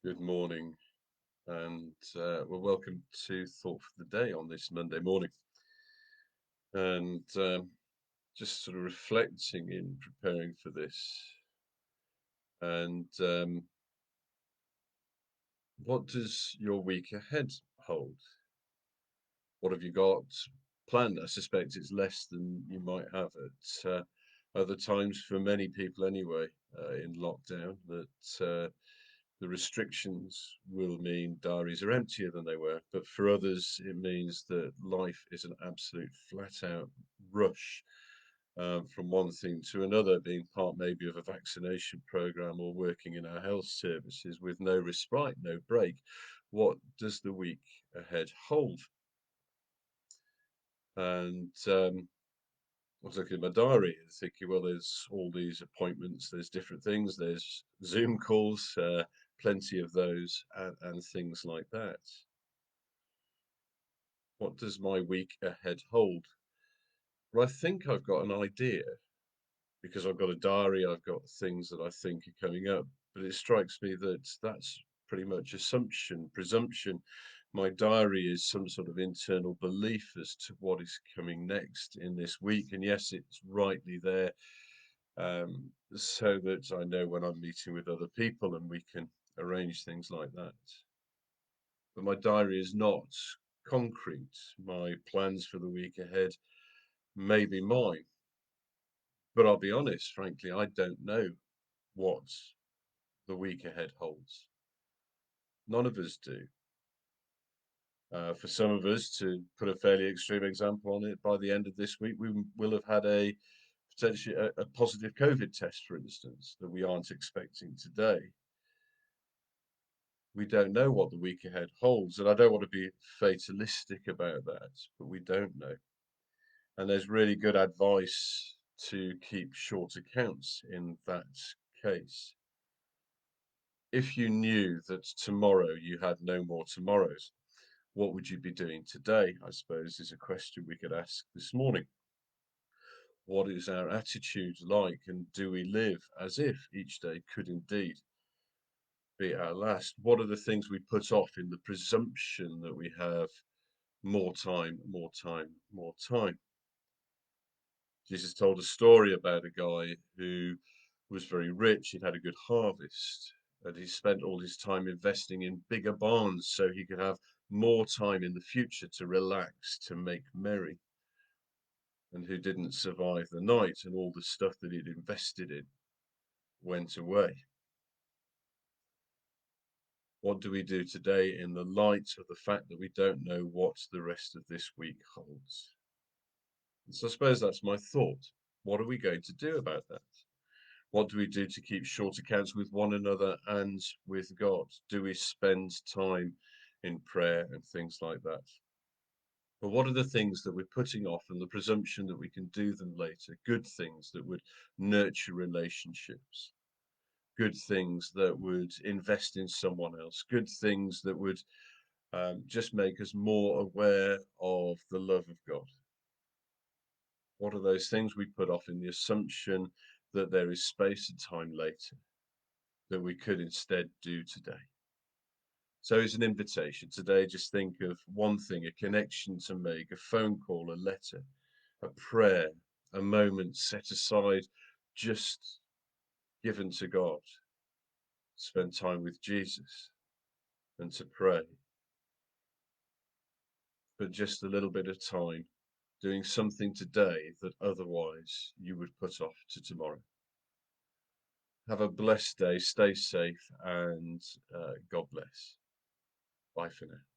Good morning, and well, welcome to Thought for the Day on this Monday morning. And just sort of reflecting in preparing for this, and what does your week ahead hold? What have you got planned? I suspect it's less than you might have at other times for many people anyway, in lockdown, that the restrictions will mean diaries are emptier than they were. But for others, it means that life is an absolute flat out rush, from one thing to another, being part maybe of a vaccination program or working in our health services with no respite, no break. What does the week ahead hold? And I was looking at my diary and thinking, well, there's all these appointments, there's different things, there's Zoom calls, plenty of those, and things like that. What does my week ahead hold? Well, I think I've got an idea because I've got a diary, I've got things that I think are coming up, but it strikes me that that's pretty much assumption, presumption. My diary is some sort of internal belief as to what is coming next in this week, and yes, it's rightly there, so that I know when I'm meeting with other people and we can arrange things like that. But my diary is not concrete. My plans for the week ahead may be mine, but I'll be honest, frankly, I don't know what the week ahead holds. None of us do. For some of us, to put a fairly extreme example on it, by the end of this week, we will have had a potentially a positive COVID test, for instance, that we aren't expecting today. We don't know what the week ahead holds, and I don't want to be fatalistic about that, but we don't know. And there's really good advice to keep short accounts in that case. If you knew that tomorrow you had no more tomorrows, what would you be doing today? I suppose is a question we could ask this morning. What is our attitude like, and do we live as if each day could indeed be our last? What are the things we put off in the presumption that we have more time, more time, more time? Jesus told a story about a guy who was very rich. He'd had a good harvest, and he spent all his time investing in bigger barns so he could have more time in the future to relax, to make merry, and who didn't survive the night, and all the stuff that he'd invested in went away. What do we do today in the light of the fact that we don't know what the rest of this week holds? And so I suppose that's my thought. What are we going to do about that? What do we do to keep short accounts with one another and with God? Do we spend time in prayer and things like that? But what are the things that we're putting off and the presumption that we can do them later? Good things that would nurture relationships, good things that would invest in someone else, good things that would just make us more aware of the love of God. What are those things we put off in the assumption that there is space and time later that we could instead do today? So it's an invitation today. Just think of one thing, a connection to make, a phone call, a letter, a prayer, a moment set aside, just given to God. Spend time with Jesus and to pray, but just a little bit of time doing something today that otherwise you would put off to tomorrow. Have a blessed day, stay safe, and God bless. Bye for now.